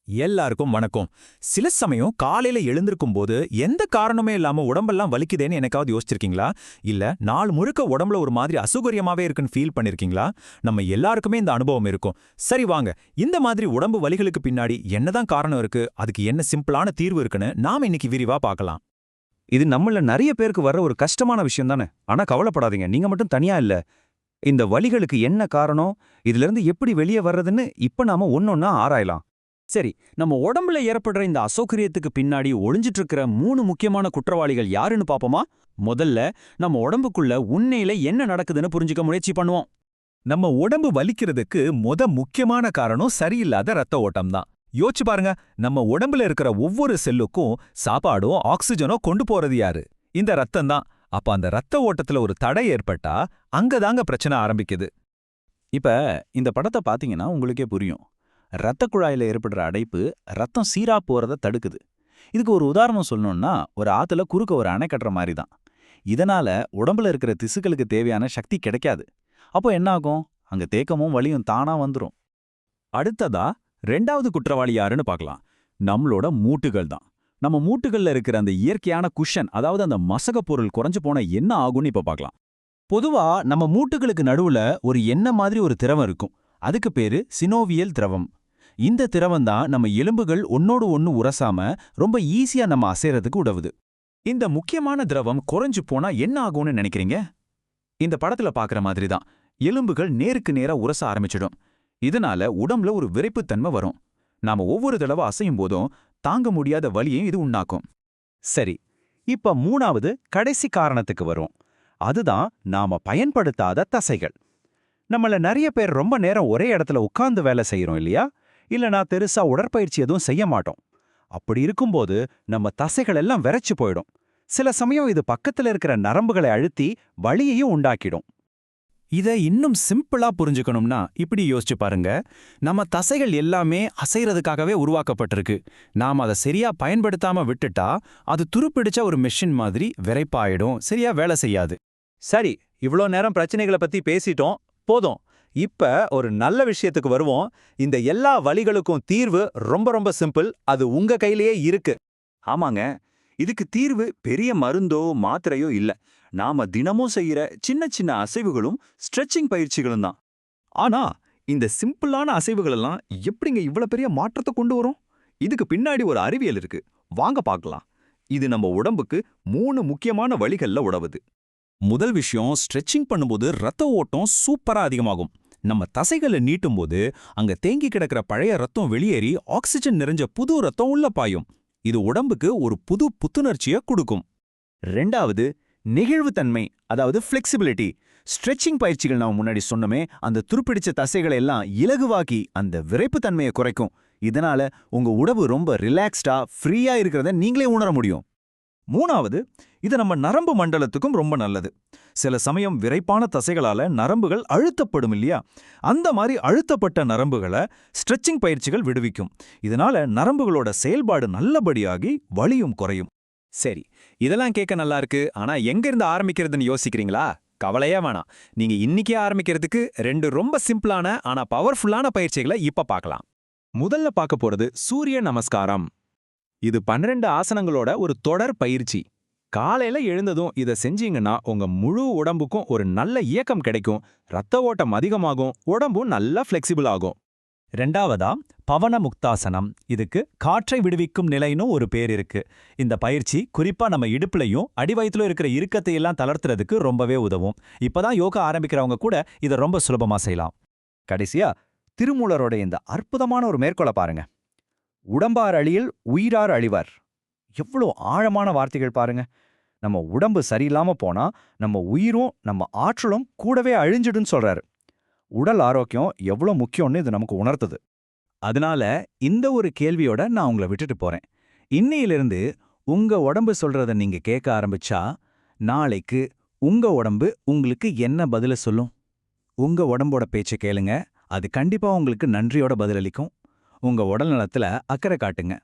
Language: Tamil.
எல்லாருக்கும் வணக்கம். சில சமயம் காலையில எழுந்திருக்கும் போது எந்த காரணமே இல்லாம உடம்பெல்லாம் வலிக்குதேன்னு என்னைக்காவது யோசிச்சிருக்கீங்களா? இல்ல நாள் முழுக்க உடம்புல ஒரு மாதிரி அசௌகரியமாவே இருக்குன்னு ஃபீல் பண்ணிருக்கீங்களா? நம்ம எல்லாருக்குமே இந்த அனுபவம் இருக்கும். சரி வாங்க, இந்த மாதிரி உடம்பு வலிகளுக்கு பின்னாடி என்னதான் காரணம் இருக்கு, அதுக்கு என்ன சிம்பிளான தீர்வு இருக்குன்னு நாம இன்னைக்கு விரிவா பார்க்கலாம். இது நம்மள நிறைய பேருக்கு வர்ற ஒரு கஷ்டமான விஷயம் தானே. ஆனா கவலைப்படாதீங்க, நீங்க மட்டும் தனியா இல்ல. இந்த வலிகளுக்கு என்ன காரணம், இதுல இருந்து எப்படி வெளியே வர்றதுன்னு இப்ப நாம ஒன்னொன்னா ஆராயலாம். சரி, நம்ம உடம்புல ஏற்படுற இந்த அசௌகரியத்துக்கு பின்னாடி ஒளிஞ்சிட்டு இருக்கிற 3 முக்கியமான குற்றவாளிகள் யாருன்னு பாப்போமா? முதல்ல நம்ம உடம்புக்குள்ள உண்மையில என்ன நடக்குதுன்னு புரிஞ்சுக்க முயற்சி பண்ணுவோம். நம்ம உடம்பு வலிக்கிறதுக்கு முக்கியமான காரணம் சரியில்லாத ரத்த ஓட்டம் தான். யோசிச்சு பாருங்க, நம்ம உடம்புல இருக்கிற ஒவ்வொரு செல்லுக்கும் சாப்பாடும் ஆக்சிஜனோ கொண்டு போறது யாரு? இந்த ரத்தம் தான். அப்ப அந்த ரத்த ஓட்டத்துல ஒரு தடை ஏற்பட்டா அங்கதாங்க பிரச்சனை ஆரம்பிக்குது. இப்ப இந்த படத்தை பாத்தீங்கன்னா உங்களுக்கே புரியும். ரத்த குழாயில ஏற்படுற அடைப்பு ரத்தம் சீரா போறத தடுக்குது. இதுக்கு ஒரு உதாரணம் சொல்லணும்னா, ஒரு ஆத்துல குறுக்க ஒரு அணை கட்டுற மாதிரி தான். இதனால உடம்புல இருக்கிற திசுக்களுக்கு தேவையான சக்தி கிடைக்காது. அப்போ என்ன ஆகும்? அங்க தேக்கமும் வலியும் தானா வந்துரும். அடுத்ததா 2வது குற்றவாளி யாருன்னு பார்க்கலாம். நம்மளோட மூட்டுகள் தான். நம்ம மூட்டுகள்ல இருக்கிற அந்த இயற்கையான குஷன், அதாவது அந்த மசக பொருள் குறைஞ்சு போன என்ன ஆகும்னு இப்ப பார்க்கலாம். பொதுவா நம்ம மூட்டுகளுக்கு நடுவுல ஒரு எண்ணெய் மாதிரி ஒரு திரவம் இருக்கும். அதுக்கு பேரு சினோவியல் திரவம். இந்த திரவம் தான் நம்ம எலும்புகள் ஒன்னோடு ஒன்னு உரசாம ரொம்ப ஈஸியா நம்ம அசைறதுக்கு உதவுது. இந்த முக்கியமான திரவம் குறைஞ்சு போனா என்ன ஆகும்னு நினைக்கிறீங்க? இந்த படத்துல பாக்குற மாதிரி தான் எலும்புகள் நேருக்கு நேரா உரச ஆரம்பிச்சிடும். இதனால உடம்புல ஒரு விரைப்புத்தன்மை வரும். நாம ஒவ்வொரு தடவை அசையும் போதும் தாங்க முடியாத வலியையும் இது உண்டாக்கும். சரி, இப்ப 3வது கடைசி காரணத்துக்கு வரும். அதுதான் நாம பயன்படுத்தாத தசைகள். நம்மள நிறைய பேர் ரொம்ப நேரம் ஒரே இடத்துல உட்கார்ந்து வேலை செய்யறோம் இல்லையா? இல்லனா பெருசா உடற்பயிற்சி எதுவும் செய்ய மாட்டோம். அப்படி இருக்கும்போது நம்ம தசைகள் எல்லாம் விரைச்சு போயிடும். சில சமயம் இது பக்கத்துல இருக்கிற நரம்புகளை அழுத்தி வலியையும் உண்டாக்கிடும். இதை இன்னும் சிம்பிளா புரிஞ்சுக்கணும்னா இப்படி யோசிச்சு பாருங்க. நம்ம தசைகள் எல்லாமே அசைறதுக்காகவே உருவாக்கப்பட்டிருக்கு. நாம அதை சரியா பயன்படுத்தாம விட்டுட்டா அது துருப்பிடிச்ச ஒரு மெஷின் மாதிரி விரைப்பாயிடும், சரியா வேலை செய்யாது. சரி, இவ்ளோ நேரம் பிரச்சனைகளை பத்தி பேசிட்டோம், போதும். இப்ப ஒரு நல்ல விஷயத்துக்கு வருவோம். இந்த எல்லா வலிகளுக்கும் தீர்வு ரொம்ப ரொம்ப சிம்பிள். அது உங்க கையிலேயே இருக்கு. ஆமாங்க, இதுக்கு தீர்வு பெரிய மருந்தோ மாத்திரையோ இல்ல. நாம தினமும் செய்யற சின்ன சின்ன அசைவுகளும் ஸ்ட்ரெச்சிங் பயிற்சிகளும் தான். ஆனா இந்த சிம்பிளான அசைவுகள் எல்லாம் எப்படிங்க இவ்வளவு பெரிய மாற்றத்தை கொண்டு வரும்? இதுக்கு பின்னாடி ஒரு அறிவியல் இருக்கு. வாங்க பார்க்கலாம். இது நம்ம உடம்புக்கு 3 முக்கியமான வழிகள்ல உதவுது. முதல் விஷயம், ஸ்ட்ரெச்சிங் பண்ணும்போது ரத்த ஓட்டம் சூப்பரா அதிகமாகும். நம்ம தசைகளை நீட்டும் போது அங்க தேங்கி கிடக்கிற பழைய ரத்தம் வெளியேறி ஆக்சிஜன் நிறைஞ்ச புது ரத்தம் உள்ள பாயும். இது உடம்புக்கு ஒரு புது புத்துணர்ச்சியை கொடுக்கும். 2வது நெகிழ்வுத்தன்மை, அதாவது ஃப்ளெக்சிபிலிட்டி. ஸ்ட்ரெச்சிங் பயிற்சிகள் நாம முன்னாடி சொன்னோமே, அந்த துருப்பிடிச்ச தசைகளை எல்லாம் இலகுவாக்கி அந்த விரைப்புத்தன்மையை குறைக்கும். இதனால உங்க உடம்பு ரொம்ப ரிலாக்ஸ்டா ஃப்ரீயா இருக்கிறத நீங்களே உணர முடியும். 3வது, இது நம்ம நரம்பு மண்டலத்துக்கும் ரொம்ப நல்லது. சில சமயம் விரைப்பான தசைகளால நரம்புகள் அழுத்தப்படும் இல்லையா? அந்த மாதிரி அழுத்தப்பட்ட நரம்புகளை ஸ்ட்ரெச்சிங் பயிற்சிகள் விடுவிக்கும். இதனால நரம்புகளோட செயல்பாடு நல்லபடியாகி வலியும் குறையும். சரி, இதெல்லாம் கேட்க நல்லா இருக்கு. ஆனா எங்க இருந்து ஆரம்பிக்கிறதுன்னு யோசிக்கிறீங்களா? கவலையே வேணாம். நீங்க இன்னைக்கே ஆரம்பிக்கிறதுக்கு 2 ரொம்ப சிம்பிளான ஆனா பவர்ஃபுல்லான பயிற்சிகளை இப்ப பார்க்கலாம். முதல்ல பார்க்க போறது சூரிய நமஸ்காரம். இது 12 ஆசனங்களோட ஒரு தொடர் பயிற்சி. காலையில எழுந்ததும் இதை செஞ்சீங்கன்னா உங்க முழு உடம்புக்கும் ஒரு நல்ல இயக்கம் கிடைக்கும். ரத்த ஓட்டம் அதிகமாகும், உடம்பும் நல்லா ஃப்ளெக்சிபிள் ஆகும். 2வதா பவன முக்தாசனம். இதுக்கு காற்றை விடுவிக்கும் நிலைன்னு ஒரு பேர் இருக்கு. இந்த பயிற்சி குறிப்பா நம்ம இடுப்புலையும் அடிவயத்திலும் இருக்கிற இறுக்கத்தை எல்லாம் தளர்த்துறதுக்கு ரொம்பவே உதவும். இப்பதான் யோகா ஆரம்பிக்கிறவங்க கூட இதை ரொம்ப சுலபமா செய்யலாம். கடைசியா திருமூலரோட இந்த அற்புதமான ஒரு மேற்கோளை பாருங்க. உடம்பார் அழியில் உயிரார் அழிவார். எவ்வளோ ஆழமான வார்த்தைகள் பாருங்க. நம்ம உடம்பு சரியில்லாம போனா நம்ம உயிரும் நம்ம ஆற்றலும் கூடவே அழிஞ்சிடுன்னு சொல்றாரு. உடல் ஆரோக்கியம் எவ்வளோ முக்கியம்னு இது நமக்கு உணர்த்துது. அதனால இந்த ஒரு கேள்வியோட நான் உங்களை விட்டுட்டு போறேன். இன்னையிலிருந்து உங்க உடம்பு சொல்றத நீங்க கேட்க ஆரம்பிச்சா நாளைக்கு உங்க உடம்பு உங்களுக்கு என்ன பதில சொல்லும்? உங்க உடம்போட பேச்சை கேளுங்க. அது கண்டிப்பா உங்களுக்கு நன்றியோட பதிலளிக்கும். உங்க உடல் நலத்துல அக்கறை காட்டுங்க.